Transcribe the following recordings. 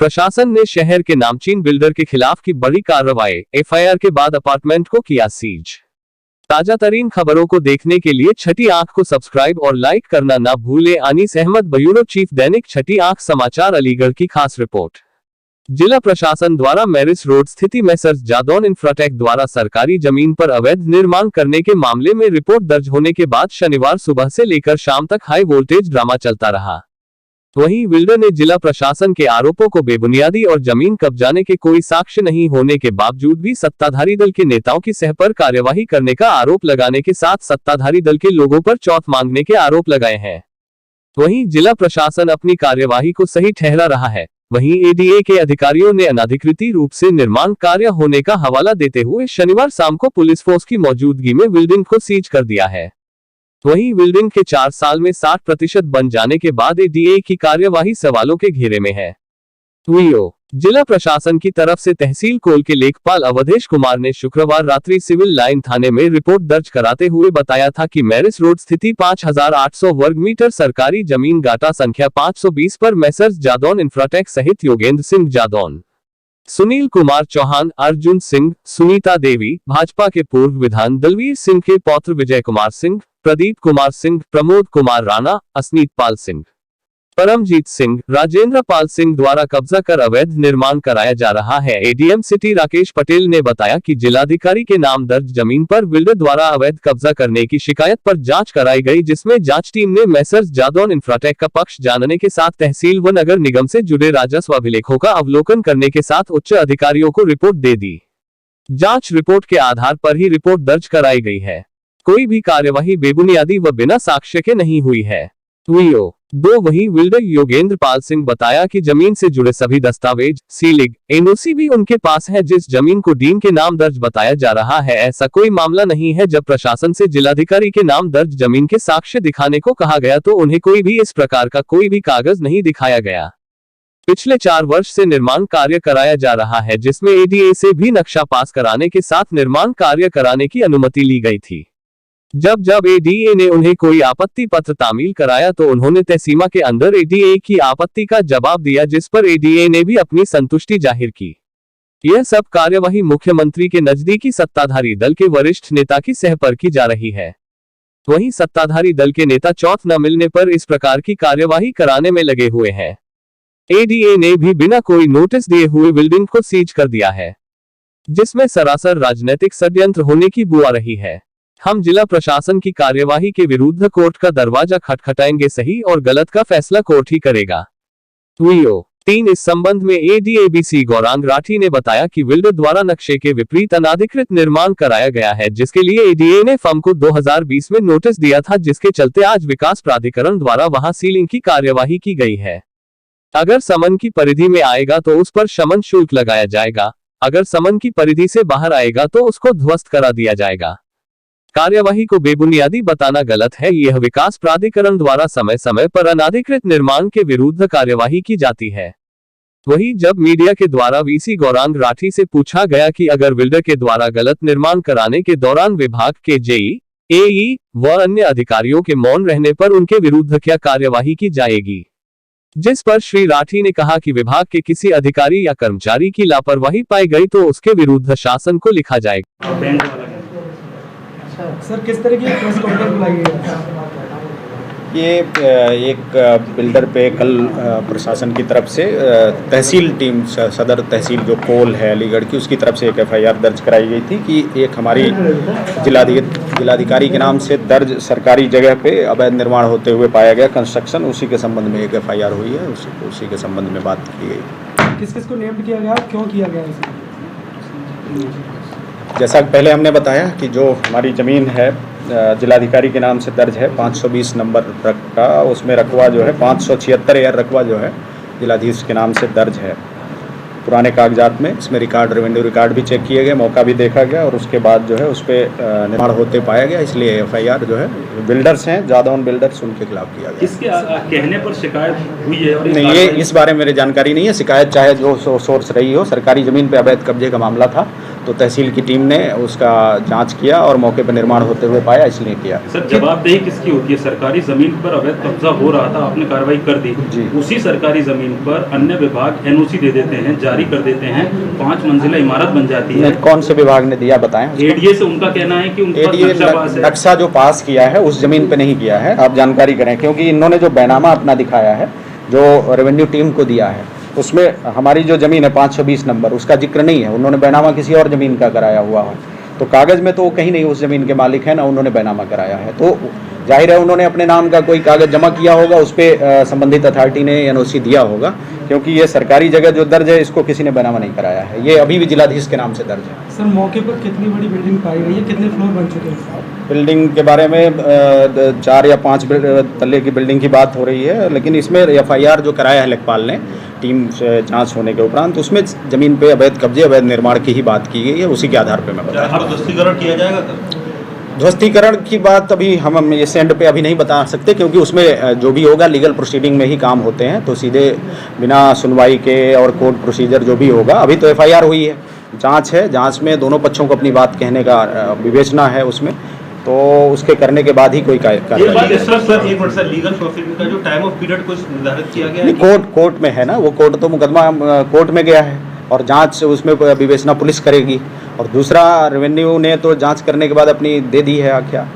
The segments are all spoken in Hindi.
प्रशासन ने शहर के नामचीन बिल्डर के खिलाफ की बड़ी कार्रवाई, एफआईआर के बाद अपार्टमेंट को किया सीज। ताजा तरीन खबरों को देखने के लिए छठी आंख को सब्सक्राइब और लाइक करना ना भूलें। अनीस अहमद, ब्यूरो चीफ, दैनिक छठी आंख समाचार, अलीगढ़ की खास रिपोर्ट। जिला प्रशासन द्वारा मैरिस रोड स्थित मेसर्स जादौन इंफ्राटेक द्वारा सरकारी जमीन पर अवैध निर्माण करने के मामले में रिपोर्ट दर्ज होने के बाद शनिवार सुबह से लेकर शाम तक हाई वोल्टेज ड्रामा चलता रहा। वहीं बिल्डर ने जिला प्रशासन के आरोपों को बेबुनियादी और जमीन कब्जाने के कोई साक्ष्य नहीं होने के बावजूद भी सत्ताधारी दल के नेताओं की सह पर कार्यवाही करने का आरोप लगाने के साथ सत्ताधारी दल के लोगों पर चौथ मांगने के आरोप लगाए हैं। वहीं जिला प्रशासन अपनी कार्यवाही को सही ठहरा रहा है। वहीं एडीए के अधिकारियों ने अनाधिकृत रूप से निर्माण कार्य होने का हवाला देते हुए शनिवार शाम को पुलिस फोर्स की मौजूदगी में बिल्डिंग को सीज कर दिया है। वहीं बिल्डिंग के 4 साल में 60% बन जाने के बाद एडीए की कार्यवाही सवालों के घेरे में है। जिला प्रशासन की तरफ से तहसील कोल के लेखपाल अवधेश कुमार ने शुक्रवार रात्रि सिविल लाइन थाने में रिपोर्ट दर्ज कराते हुए बताया था कि मैरिस रोड स्थिति 5800 वर्ग मीटर सरकारी जमीन गाटा संख्या 520 पर मैसर्स जादौन इंफ्राटेक सहित योगेंद्र सिंह जादौन, सुनील कुमार चौहान, अर्जुन सिंह, सुनीता देवी, भाजपा के पूर्व विधान दलवीर सिंह के पौत्र विजय कुमार सिंह, प्रदीप कुमार सिंह, प्रमोद कुमार राणा, असनीत पाल सिंह, परमजीत सिंह, राजेंद्र पाल सिंह द्वारा कब्जा कर अवैध निर्माण कराया जा रहा है। एडीएम सिटी राकेश पटेल ने बताया कि जिलाधिकारी के नाम दर्ज जमीन पर बिल्डर द्वारा अवैध कब्जा करने की शिकायत पर जांच कराई गई, जिसमें जांच टीम ने मैसर्स जादौन इंफ्राटेक का पक्ष जानने के साथ तहसील व नगर निगम से जुड़े राजस्व अभिलेखों का अवलोकन करने के साथ उच्च अधिकारियों को रिपोर्ट दे दी। जाँच रिपोर्ट के आधार पर ही रिपोर्ट दर्ज कराई गई है। कोई भी कार्यवाही बेबुनियादी व बिना साक्ष्य के नहीं हुई है। वहीं बिल्डर योगेंद्र पाल सिंह बताया कि जमीन से जुड़े सभी दस्तावेज, सीलिंग, एनओसी भी उनके पास है। जिस जमीन को डीन के नाम दर्ज बताया जा रहा है, ऐसा कोई मामला नहीं है। जब प्रशासन से जिलाधिकारी के नाम दर्ज जमीन के साक्ष्य दिखाने को कहा गया तो उन्हें कोई भी इस प्रकार का कोई भी कागज नहीं दिखाया गया। पिछले 4 वर्ष से निर्माण कार्य कराया जा रहा है, जिसमें एडीए से भी नक्शा पास कराने के साथ निर्माण कार्य कराने की अनुमति ली गई थी। जब एडीए ने उन्हें कोई आपत्ति पत्र तामील कराया तो उन्होंने तय सीमा के अंदर एडीए की आपत्ति का जवाब दिया, जिस पर एडीए ने भी अपनी संतुष्टि जाहिर की। यह सब कार्यवाही मुख्यमंत्री के नजदीकी सत्ताधारी दल के वरिष्ठ नेता की सह पर की जा रही है। वहीं सत्ताधारी दल के नेता चौथ न मिलने पर इस प्रकार की कार्यवाही कराने में लगे हुए हैं। एडीए ने भी बिना कोई नोटिस दिए हुए बिल्डिंग को सीज कर दिया है, जिसमें सरासर राजनीतिक षड्यंत्र होने की बुआ रही है। हम जिला प्रशासन की कार्यवाही के विरुद्ध कोर्ट का दरवाजा खटखटाएंगे। सही और गलत का फैसला कोर्ट ही करेगा। 3 इस संबंध में एडीएबीसी गौरांग राठी ने बताया कि बिल्डर द्वारा नक्शे के विपरीत अनाधिकृत निर्माण कराया गया है, जिसके लिए एडीए ने फर्म को 2020 में नोटिस दिया था, जिसके चलते आज विकास प्राधिकरण द्वारा वहां सीलिंग की कार्यवाही की गई है। अगर समन की परिधि में आएगा तो उस पर शमन शुल्क लगाया जाएगा। अगर समन की परिधि से बाहर आएगा तो उसको ध्वस्त करा दिया जाएगा। कार्यवाही को बेबुनियादी बताना गलत है। यह विकास प्राधिकरण द्वारा समय समय पर अनाधिकृत निर्माण के विरुद्ध कार्यवाही की जाती है। वहीं जब मीडिया के द्वारा वीसी गौरांग राठी से पूछा गया कि अगर बिल्डर के द्वारा गलत निर्माण कराने के दौरान विभाग के जेई, एई व अन्य अधिकारियों के मौन रहने पर उनके विरुद्ध क्या कार्यवाही की जाएगी, जिस पर श्री राठी ने कहा कि विभाग के किसी अधिकारी या कर्मचारी की लापरवाही पाई गई तो उसके विरुद्ध शासन को लिखा जाएगा। सर, किस तरह की प्रेस कॉन्फ्रेंस बुलाई है? ये एक बिल्डर पे कल प्रशासन की तरफ से तहसील टीम, सदर तहसील जो कोल है अलीगढ़ की, उसकी तरफ से एक एफआईआर दर्ज कराई गई थी कि एक हमारी जिलाधिकारी के नाम से दर्ज सरकारी जगह पे अवैध निर्माण होते हुए पाया गया कंस्ट्रक्शन। उसी के संबंध में एक एफआईआर हुई है। उसी के संबंध में बात की गई। किस किस को नेम्ड किया गया, क्यों किया गया इसे? जैसा पहले हमने बताया कि जो हमारी ज़मीन है जिलाधिकारी के नाम से दर्ज है 520 नंबर का, उसमें रकबा जो है 576 एयर रकबा जो है जिलाधीश के नाम से दर्ज है पुराने कागजात में। इसमें रिकॉर्ड, रेवेन्यू रिकॉर्ड भी चेक किए गए, मौका भी देखा गया और उसके बाद जो है उस पर निर्माण होते पाया गया। इसलिए एफआईआर जो है बिल्डर्स हैं, जादौन बिल्डर्स, उनके खिलाफ किया गया। किसके कहने पर शिकायत हुई है? और नहीं, ये इस बारे में मेरी जानकारी नहीं है। शिकायत चाहे जो सोर्स रही हो, सरकारी ज़मीन पर अवैध कब्जे का मामला था तो तहसील की टीम ने उसका जांच किया और मौके पर निर्माण होते हुए पाया, इसलिए किया। सर जवाबदेही किसकी होती है? सरकारी जमीन पर अवैध कब्जा हो रहा था, आपने कार्रवाई कर दी, उसी सरकारी जमीन पर अन्य विभाग एनओसी दे देते हैं, जारी कर देते हैं, 5 मंजिला इमारत बन जाती है। कौन से विभाग ने दिया बताएं? एडीए से उनका कहना है कि उनका नक्शा जो पास किया है उस जमीन पे नहीं किया है, आप जानकारी करें, क्योंकि इन्होंने जो बैनामा अपना दिखाया है, जो रेवेन्यू टीम को दिया है, उसमें हमारी जो ज़मीन है 520 नंबर, उसका जिक्र नहीं है। उन्होंने बैनामा किसी और ज़मीन का कराया हुआ है, तो कागज़ में तो कहीं नहीं उस ज़मीन के मालिक है, ना उन्होंने बैनामा कराया है। तो जाहिर है उन्होंने अपने नाम का कोई कागज़ जमा किया होगा, उस पर संबंधित अथॉरिटी ने एनओसी दिया होगा, क्योंकि ये सरकारी जगह जो दर्ज है इसको किसी ने बैनामा नहीं कराया है, ये अभी भी जिलाधीश के नाम से दर्ज है। सर मौके पर कितनी बड़ी बिल्डिंग पाई गई है, कितने फ्लोर बन चुके हैं? बिल्डिंग के बारे में 4 या 5 तल्ले की बिल्डिंग की बात हो रही है, लेकिन इसमें एफआईआर जो कराया है लेखपाल ने टीम से जांच होने के उपरांत, उसमें जमीन पे अवैध कब्जे, अवैध निर्माण की ही बात की गई है, उसी के आधार पे मैं बता रहा हूं। ध्वस्तीकरण किया जाएगा? ध्वस्तीकरण की बात अभी हम ये सेंड पे अभी नहीं बता सकते, क्योंकि उसमें जो भी होगा लीगल प्रोसीडिंग में ही काम होते हैं, तो सीधे बिना सुनवाई के और कोर्ट प्रोसीजर जो भी होगा, अभी तो एफआईआर हुई है, जांच है, जांच में दोनों पक्षों को अपनी बात कहने का विवेचना है उसमें, तो उसके करने के बाद ही कोई कार्रवाई। सर लीगल प्रोसीडिंग का जो टाइम ऑफ पीरियड कुछ निर्धारित किया गया है? कोर्ट में है ना, वो कोर्ट तो मुकदमा कोर्ट में गया है और जांच उसमें विवेचना पुलिस करेगी, और दूसरा रेवेन्यू ने तो जांच करने के बाद अपनी दे दी है आख्या,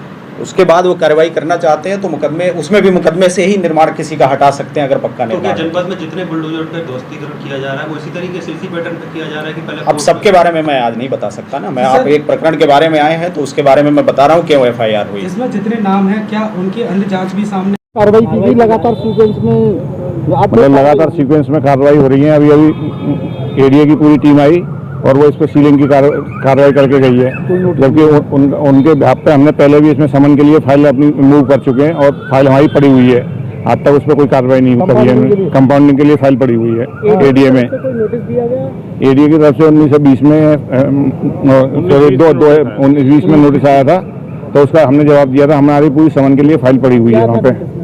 उसके बाद वो कार्रवाई करना चाहते हैं तो मुकदमे, उसमें भी मुकदमे से ही निर्माण किसी का हटा सकते हैं अगर पक्का तो निर्माण। जनपद में जितने बुलडोजर पे ध्वस्तीकरण किया जा रहा है वो इसी तरीके से इसी पैटर्न पे किया जा रहा है कि पहले? अब सबके बारे में मैं आज नहीं बता सकता ना, मैं आप एक प्रकरण के बारे में आए हैं तो उसके बारे में मैं बता रहा हूँ क्यों एफआईआर हुई। इसमें जितने नाम हैं क्या उनकी अन्य जांच भी सामने? कार्रवाई की गई लगातार सीक्वेंस में, लगातार सीक्वेंस में कार्रवाई हो रही है। अभी एडीए की पूरी टीम आई और वो इस पर सीलिंग की कार्रवाई करके गई है, जबकि उनके बिहाफ पे हमने पहले भी इसमें समन के लिए फाइल अपनी मूव कर चुके हैं और फाइल हमारी पड़ी हुई है, आज तक उस पर कोई कार्रवाई नहीं करी है। कंपाउंडिंग के लिए फाइल पड़ी हुई है एडीए में। एडीए की तरफ से 1920 में 2019 में नोटिस आया था, तो उसका हमने जवाब दिया था, हमारी पूरी समन के लिए फाइल पड़ी हुई है। वहाँ पे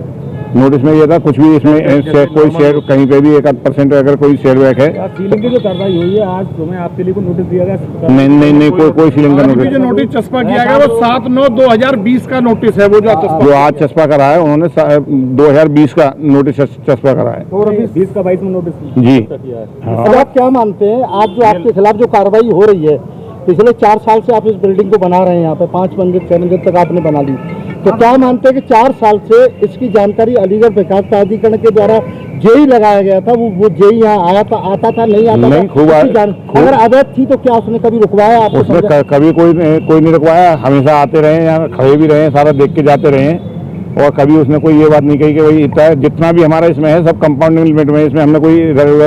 नोटिस में ये था कुछ भी इसमें कोई शेयर कहीं पे भी 1% अगर कोई शेयर बैक है। सीलिंग की जो कार्रवाई हुई है आज तुम्हें आपके लिए कोई नोटिस दिया गया? नहीं कोई सीलिंग का नोटिस। जो नोटिस चस्पा किया गया वो 7/9/2020 का नोटिस है, वो जो आज चस्पा करा है उन्होंने 2020 का नोटिस चस्पा करा है, और अभी 20 का 22 में नोटिस जी। अब आप क्या मानते हैं आज जो आपके खिलाफ जो कार्रवाई हो रही है, पिछले 4 साल से आप इस बिल्डिंग को बना रहे हैं, यहाँ पे 5 मंजिल 6 मंजिल तक आपने बना ली, तो क्या मानते हैं कि 4 साल से इसकी जानकारी अलीगढ़ विकास प्राधिकरण के द्वारा जेई लगाया गया था, वो जेई यहाँ आया था, आता था नहीं आता नहीं, था? अगर अवैध थी तो क्या उसने कभी रुकवाया आपको? उसने कभी कोई नहीं रुकवाया, हमेशा आते रहे, यहाँ खड़े भी रहे, सारा देख के जाते रहे, और कभी उसने कोई ये बात नहीं कही कि भाई इतना जितना भी हमारा इसमें है सब कंपाउंडिंग लिमिट में, इसमें हमने कोई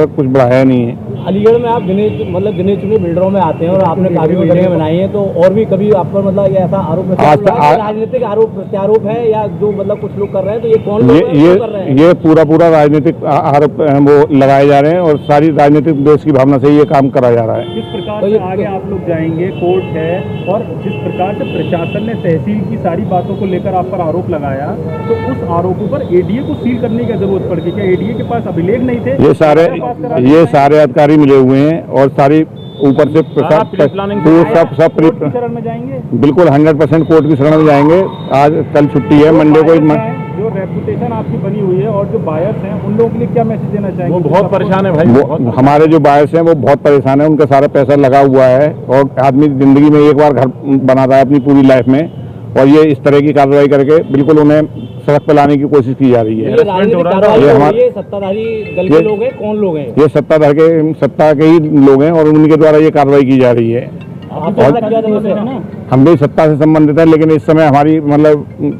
कुछ बढ़ाया नहीं है। अलीगढ़ में आप गिने चुने बिल्डरों में आते हैं और आपने काफी बिल्डिंगें बनाई हैं, तो और भी कभी आप पर मतलब ये ऐसा आरोप राजनीतिक आरोप प्रत्यारोप है या जो मतलब कुछ लोग कर रहे हैं, तो ये कौन लोग कर रहे हैं? ये पूरा राजनीतिक आरोप वो लगाए जा रहे हैं और सारी राजनीतिक देश की भावना से ये काम करा जा रहा है। किस प्रकार से आगे आप लोग जाएंगे? कोर्ट है और जिस प्रकार से प्रशासन ने तहसील की सारी बातों को लेकर आप पर आरोप लगाया, तो उस आरोपों पर एडीए को सील करने की जरूरत पड़ गई। क्या एडीए के पास अभिलेख नहीं थे? ये सारे अधिकारी मिले हुए हैं और सारी ऊपर से सब शरण में जाएंगे, बिल्कुल 100% कोर्ट की शरण में जाएंगे। आज कल छुट्टी है, मंडे को। जो रेपुटेशन आपकी बनी हुई है और जो बायर्स हैं उन लोगों के लिए क्या मैसेज देना चाहेंगे? वो बहुत परेशान है भाई, हमारे जो बायर्स हैं वो बहुत परेशान है, उनका सारा पैसा लगा हुआ है और आदमी जिंदगी में एक बार घर बनाता है अपनी पूरी लाइफ में, और ये इस तरह की कार्रवाई करके बिल्कुल उन्हें सड़क पर लाने की कोशिश की जा रही है। ये हमारे सत्ताधारी दल के लोग हैं, कौन लोग हैं? ये सत्ता के ही लोग हैं और उनके द्वारा ये कार्रवाई की जा रही है। हम भी सत्ता से संबंधित है, लेकिन इस समय हमारी मतलब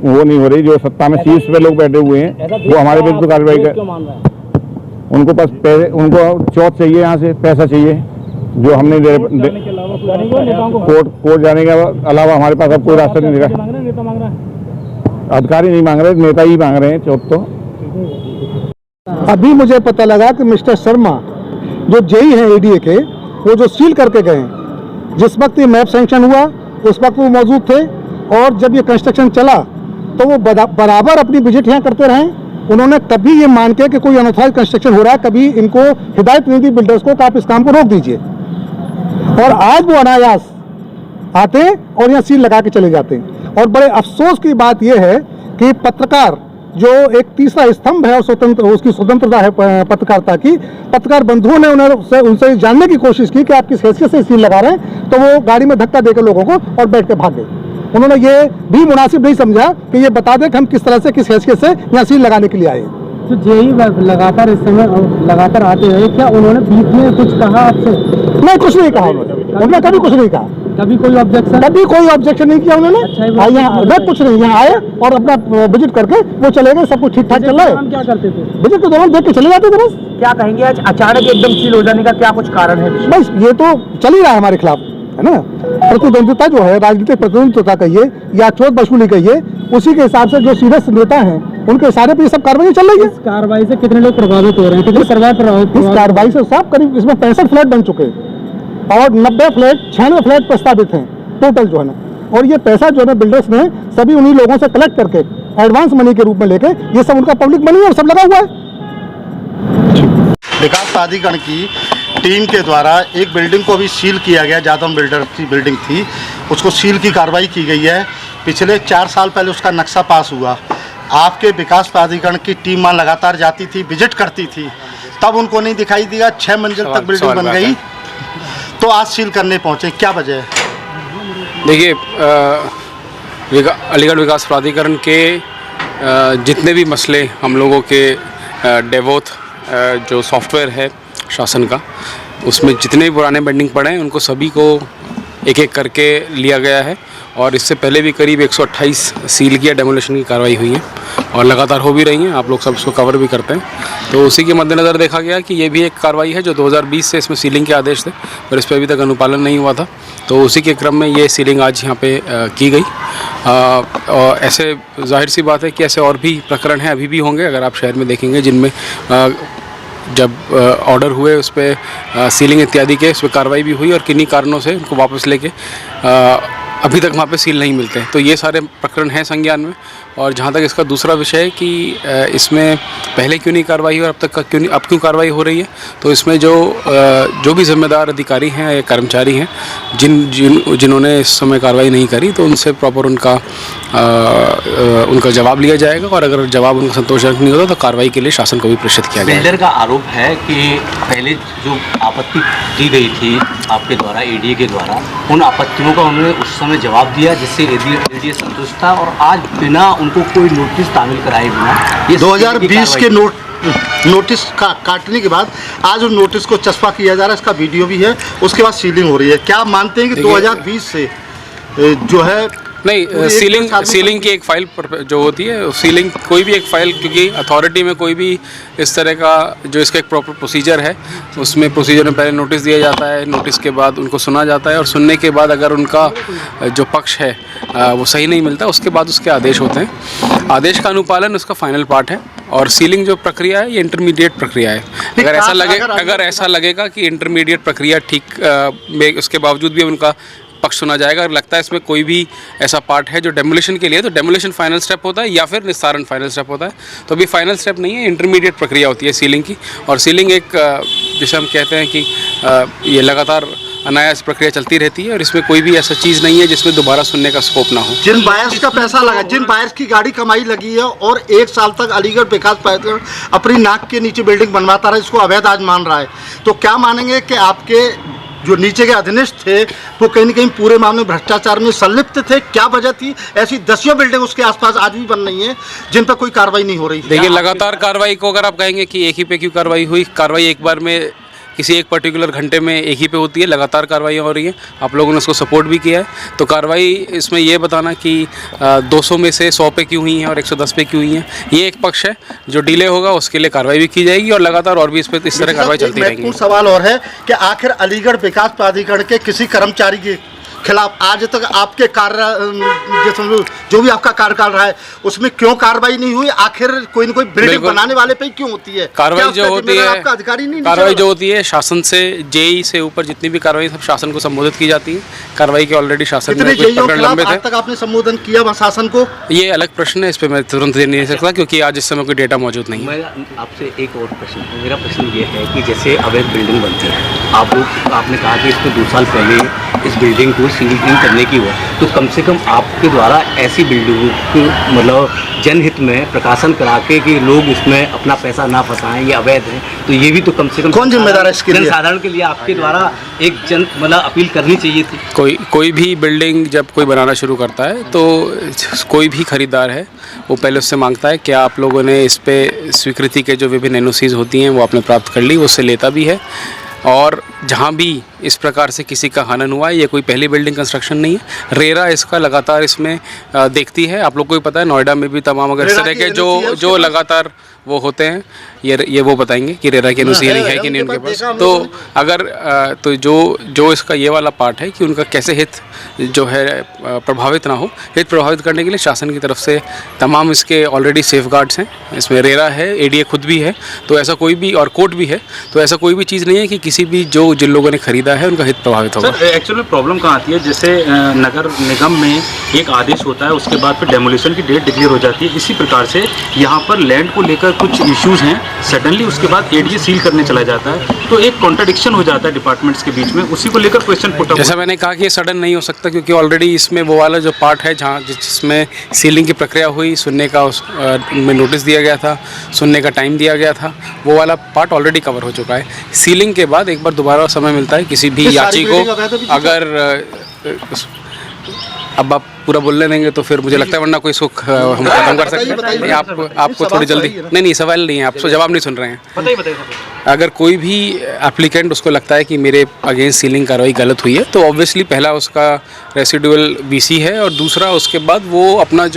वो नहीं हो रही, जो सत्ता में शीर्ष पे लोग बैठे हुए हैं वो हमारे विरुद्ध कार्रवाई कर। उनको बस उनको चौथ चाहिए, यहाँ से पैसा चाहिए जो हमने कोर्ट जाने के अलावा हमारे पास अब कोई रास्ता नहीं दिखा। अधिकारी नहीं मांग रहे, नेता ही मांग रहे हैं चौथ। तो अभी मुझे पता लगा कि मिस्टर शर्मा जो जेई हैं एडीए के, वो जो सील करके गए, जिस वक्त ये मैप सैंक्शन हुआ उस वक्त वो मौजूद थे, और जब ये कंस्ट्रक्शन चला तो वो बराबर अपनी विजिट यहाँ करते रहे। उन्होंने कभी ये मान के कि कोई अनऑथराइज्ड कंस्ट्रक्शन हो रहा है, कभी इनको हिदायत नहीं दी बिल्डर्स को कि आप इस काम को रोक दीजिए। और आज वो अनायास आते और यहाँ सील लगा के चले जाते हैं। और बड़े अफसोस की बात यह है कि पत्रकार जो एक तीसरा स्तंभ है और उसकी स्वतंत्रता है पत्रकारिता की, पत्रकार बंधुओं ने उनसे जानने की कोशिश की कि आप किस हैसियत से सील लगा रहे हैं, तो वो गाड़ी में धक्का देकर लोगों को और बैठ के भाग गए। उन्होंने ये भी मुनासिब नहीं समझा कि ये बता दें कि हम किस तरह से किस हैसियत से यहाँ सील लगाने के लिए आए। तो जेई लगातार इस समय लगातार आते रहे, क्या उन्होंने बीच में कुछ कहा आपसे? नहीं, कुछ नहीं कहा उन्होंने कभी कुछ नहीं कहा। कभी कोई ऑब्जेक्शन? कभी कोई ऑब्जेक्शन नहीं किया उन्होंने। यहाँ कुछ नहीं, यहाँ आए और अपना विजिट करके वो चले गए, सब कुछ ठीक ठाक चल रहा है। क्या करते थे? विजिट के दौरान देख के चले जाते थे बस। क्या कहेंगे आज अचानक एकदम सील हो जाने का क्या कुछ कारण है? बस ये तो चल ही रहा है हमारे खिलाफ, है ना। प्रतिद्वंदिता जो है, राजनीतिक प्रतिद्वंदिता कहिए या चोट वसूली कहिए, उसी के हिसाब से जो सीरियस नेता हैं उनके सारे पे ये सब कार्रवाई चल रही है। इस कार्रवाई से कितने लोग प्रभावित हो रहे हैं? कितनी सरकार प्रभावित? इस कार्रवाई से सब करीब इसमें 65 फ्लैट बन चुके हैं और 96 फ्लैट प्रस्तावित हैं टोटल जो है ना। और ये पैसा जो है ना बिल्डर्स ने सभी उन्हीं लोगों से कलेक्ट करके एडवांस मनी के रूप में लेके ये सब उनका पब्लिक मनी है और सब लगा हुआ है। विकास प्राधिकरण की टीम के द्वारा एक बिल्डिंग को भी सील किया गया, जादव बिल्डर की बिल्डिंग थी, उसको सील की कार्रवाई की गई है। पिछले 4 साल पहले उसका नक्शा पास हुआ। आपके विकास प्राधिकरण की टीम वहाँ लगातार जाती थी, विजिट करती थी, तब उनको नहीं दिखाई दिया। 6 मंजिल तक बिल्डिंग बन गई तो आज सील करने पहुँचे, क्या वजह है? देखिए, अलीगढ़ विकास प्राधिकरण के जितने भी मसले हम लोगों के डेवोथ जो सॉफ्टवेयर है शासन का, उसमें जितने भी पुराने पेंडिंग पड़े हैं उनको सभी को एक एक करके लिया गया है। और इससे पहले भी करीब 128 सील की या डेमोलिशन की कार्रवाई हुई है और लगातार हो भी रही हैं। आप लोग सब इसको कवर भी करते हैं, तो उसी के मद्देनज़र देखा गया कि ये भी एक कार्रवाई है जो 2020 से इसमें सीलिंग के आदेश थे, पर इस पर अभी तक अनुपालन नहीं हुआ था। तो उसी के क्रम में ये सीलिंग आज यहाँ पे की गई। और ऐसे जाहिर सी बात है कि ऐसे और भी प्रकरण हैं, अभी भी होंगे। अगर आप शहर में देखेंगे जिनमें जब ऑर्डर हुए उस पर सीलिंग इत्यादि के उस पर कार्रवाई भी हुई और किन्हीं कारणों से उनको वापस लेके अभी तक वहाँ पे सील नहीं मिलते। तो ये सारे प्रकरण हैं संज्ञान में। और जहाँ तक इसका दूसरा विषय है कि इसमें पहले क्यों नहीं कार्रवाई हुई और अब क्यों कार्रवाई हो रही है, तो इसमें जो भी जिम्मेदार अधिकारी हैं या कर्मचारी हैं जिन्होंने इस समय कार्रवाई नहीं करी, तो उनसे प्रॉपर उनका जवाब लिया जाएगा। और अगर जवाब उनका संतोषजनक नहीं होता तो कार्रवाई के लिए शासन को भी प्रेषित किया जाएगा। बिल्डर का आरोप है कि पहले जो आपत्ति दी गई थी आपके द्वारा, एडीए के द्वारा, उन आपत्तियों का उन्होंने उस समय जवाब दिया जिससे एडीए संतुष्ट था, और आज बिना उनको कोई नोटिस तामील कराए बिना ये 2020 के नोटिस काटने के बाद आज उन नोटिस को चस्पा किया जा रहा है। इसका वीडियो भी है, उसके बाद सीलिंग हो रही है। क्या मानते हैं कि 2020 से जो है नहीं, सीलिंग की एक फाइल जो होती है, सीलिंग कोई भी एक फाइल, क्योंकि अथॉरिटी में कोई भी इस तरह का जो इसका एक प्रॉपर प्रोसीजर है, उसमें प्रोसीजर में पहले नोटिस दिया जाता है, नोटिस के बाद उनको सुना जाता है और सुनने के बाद अगर उनका जो पक्ष है वो सही नहीं मिलता, उसके बाद उसके आदेश होते हैं। आदेश का अनुपालन उसका फाइनल पार्ट है। और सीलिंग जो प्रक्रिया है ये इंटरमीडिएट प्रक्रिया है। अगर ऐसा लगेगा कि इंटरमीडिएट प्रक्रिया ठीक उसके बावजूद भी उनका पक्ष सुना जाएगा, अगर लगता है इसमें कोई भी ऐसा पार्ट है जो डेमोलिशन के लिए, तो डेमोलिशन फाइनल स्टेप होता है या फिर निस्तारण फाइनल स्टेप होता है। तो अभी फाइनल स्टेप नहीं है, इंटरमीडिएट प्रक्रिया होती है सीलिंग की। और सीलिंग एक जिसे हम कहते हैं कि ये लगातार अनायास प्रक्रिया चलती रहती है और इसमें कोई भी ऐसा चीज़ नहीं है जिसमें दोबारा सुनने का स्कोप ना हो। जिन बायर्स का पैसा लगा, जिन बायर्स की गाड़ी कमाई लगी है और 1 साल तक अलीगढ़ विकास प्राधिकरण अपनी नाक के नीचे बिल्डिंग बनवाता रहा, इसको अवैध आज मान रहा है, तो क्या मानेंगे कि आपके जो नीचे के अधीनस्थ थे वो कहीं न कहीं पूरे मामले में भ्रष्टाचार में संलिप्त थे? क्या वजह थी? ऐसी 10 बिल्डिंग उसके आसपास आज भी बन रही हैं जिन पर कोई कार्रवाई नहीं हो रही। देखिए, लगातार कार्रवाई को अगर आप कहेंगे कि एक ही पे क्यों कार्रवाई हुई, कार्रवाई एक बार में किसी एक पर्टिकुलर घंटे में एक ही पे होती है, लगातार कार्रवाई हो रही है। आप लोगों ने उसको सपोर्ट भी किया है। तो कार्रवाई इसमें ये बताना कि 200 में से 100 पे क्यों हुई हैं और 110 पे क्यों हुई हैं, ये एक पक्ष है। जो डिले होगा उसके लिए कार्रवाई भी की जाएगी और लगातार और भी इस तरह कार्रवाई चलती रहेगी। सवाल और है कि आखिर अलीगढ़ विकास प्राधिकरण के किसी कर्मचारी की खिलाफ आज तक आपके जो भी आपका कार्यकाल रहा है उसमें क्यों कार्रवाई नहीं हुई? आखिर कोई न कोई बिल्डिंग बनाने वाले पे क्यों होती है कार्रवाई? जो होती है आपका अधिकारी नहीं, कार्रवाई जो होती है शासन से, जेई से ऊपर जितनी भी कार्रवाई सब शासन को संबोधित की जाती है। कार्रवाई के ऑलरेडी शासन में कुछ प्रकरण लंबित है। आज तक आपने संबोधन किया वहाँ शासन को? ये अलग प्रश्न है, इस पे मैं तुरंत दे नहीं सकता क्योंकि आज इस समय कोई डेटा मौजूद नहीं है। मैं आपसे एक और प्रश्न, मेरा प्रश्न ये है कि जैसे अवैध बिल्डिंग बनती है, आपने कहा कि इसको 2 साल पहले इस बिल्डिंग को सीलिंग करने की हुआ, तो कम से कम आपके द्वारा ऐसी बिल्डिंगों को मतलब जनहित में प्रकाशन करा के कि लोग इसमें अपना पैसा ना फंसाएं, ये अवैध है, तो ये भी तो कम से कम कौन जिम्मेदार है इसके लिए? जनसाधारण के लिए आपके द्वारा एक मतलब अपील करनी चाहिए थी। कोई भी बिल्डिंग जब कोई बनाना शुरू करता है तो कोई भी खरीदार है वो पहले उससे मांगता है क्या आप लोगों ने इस पे स्वीकृति के जो विभिन्न एनओसीज होती हैं वो आपने प्राप्त कर ली, उससे लेता भी है। और जहाँ भी इस प्रकार से किसी का हनन हुआ है, ये कोई पहली बिल्डिंग कंस्ट्रक्शन नहीं है। रेरा इसका लगातार इसमें देखती है। आप लोग को भी पता है नोएडा में भी तमाम अगर इस तरह के जो लगातार वो होते हैं, ये वो बताएंगे कि रेरा की एनओसी है कि नहीं उनके पास। तो अगर तो जो इसका ये वाला पार्ट है कि उनका कैसे हित जो है प्रभावित ना हो, हित प्रभावित करने के लिए शासन की तरफ से तमाम इसके ऑलरेडी सेफगार्ड्स हैं। इसमें रेरा है, एडीए खुद भी है, तो ऐसा कोई भी, और कोर्ट भी है, तो ऐसा कोई भी चीज़ नहीं है कि किसी भी जिन लोगों ने खरीदा है उनका हित प्रभावित होगा। सर एक्चुअली प्रॉब्लम कहाँ आती है, जैसे नगर निगम में एक आदेश होता है, उसके बाद फिर डेमोलिशन की डेट डिक्लेयर हो जाती है। इसी प्रकार से यहाँ पर लैंड को लेकर कुछ इश्यूज हैं, सडनली उसके बाद एडीए सील करने चला जाता है, तो एक कॉन्ट्रडिक्शन हो जाता है डिपार्टमेंट के बीच में। उसी को लेकर क्वेश्चन पुट अप। जैसा मैंने कहा कि ये सडन नहीं हो सकता क्योंकि ऑलरेडी इसमें वो वाला जो पार्ट है जहाँ जिसमें सीलिंग की प्रक्रिया हुई, सुनने का में नोटिस दिया गया था, सुनने का टाइम दिया गया था, वो वाला पार्ट ऑलरेडी कवर हो चुका है। सीलिंग के बाद एक बार दोबारा समय मिलता है किसी भी याची को। अगर अब आप पूरा बोलने देंगे तो फिर मुझे लगता है, वरना कोई सुख हम खत्म कर सकते हैं। आपको थोड़ी जल्दी नहीं सवाल नहीं है, आप जवाब नहीं सुन रहे हैं। अगर कोई भी एप्लीकेंट उसको लगता है कि मेरे अगेंस्ट सीलिंग कार्रवाई गलत हुई है, तो ऑब्वियसली पहला उसका रेसिडुअल बीसी है और दूसरा उसके बाद वो अपना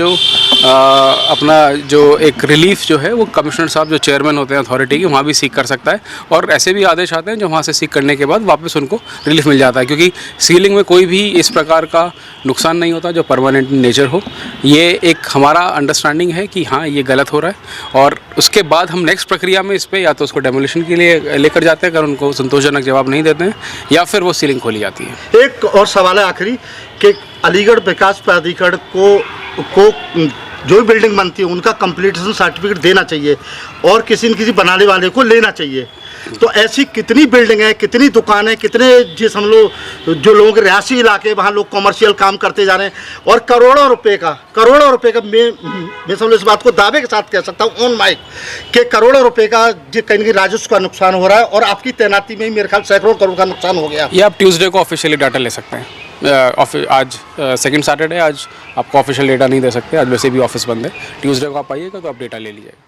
जो एक रिलीफ जो है वो कमिश्नर साहब जो चेयरमैन होते हैं अथॉरिटी के, वहाँ भी सीख कर सकता है। और ऐसे भी आदेश आते हैं जो वहाँ से सीख करने के बाद वापस उनको रिलीफ मिल जाता है, क्योंकि सीलिंग में कोई भी इस प्रकार का नुकसान नहीं होता जो परमानेंट नेचर हो। ये एक हमारा अंडरस्टैंडिंग है कि हाँ ये गलत हो रहा है, और उसके बाद हम नेक्स्ट प्रक्रिया में इस पर या तो उसको डेमोलिशन के लिए लेकर जाते हैं अगर उनको संतोषजनक जवाब नहीं देते हैं, या फिर वो सीलिंग खोली जाती है। एक और सवाल है आखिरी कि अलीगढ़ विकास प्राधिकरण को जो भी बिल्डिंग बनती है उनका कंप्लीटेशन सर्टिफिकेट देना चाहिए और किसी न किसी बनाने वाले को लेना चाहिए। तो ऐसी कितनी बिल्डिंग है, कितनी दुकानें, कितने जिस हम लोग जो लोग रिहायशी इलाके वहाँ लोग कमर्शियल काम करते जा रहे हैं, और करोड़ों रुपए का मैं समझ इस बात को दावे के साथ कह सकता हूँ ऑन माइक कि करोड़ों रुपए का कहीं न कहीं राजस्व का नुकसान हो रहा है, और आपकी तैनाती में ही मेरे ख्याल सैकड़ों करोड़ का नुकसान हो गया। ये आप ट्यूसडे को ऑफिशियली डाटा ले सकते हैं। आज सेकंड सैटरडे, आज आपको ऑफिशियल डेटा नहीं दे सकते, आज वैसे भी ऑफिस बंद है। ट्यूसडे को आप आइएगा तो आप डेटा ले लीजिएगा।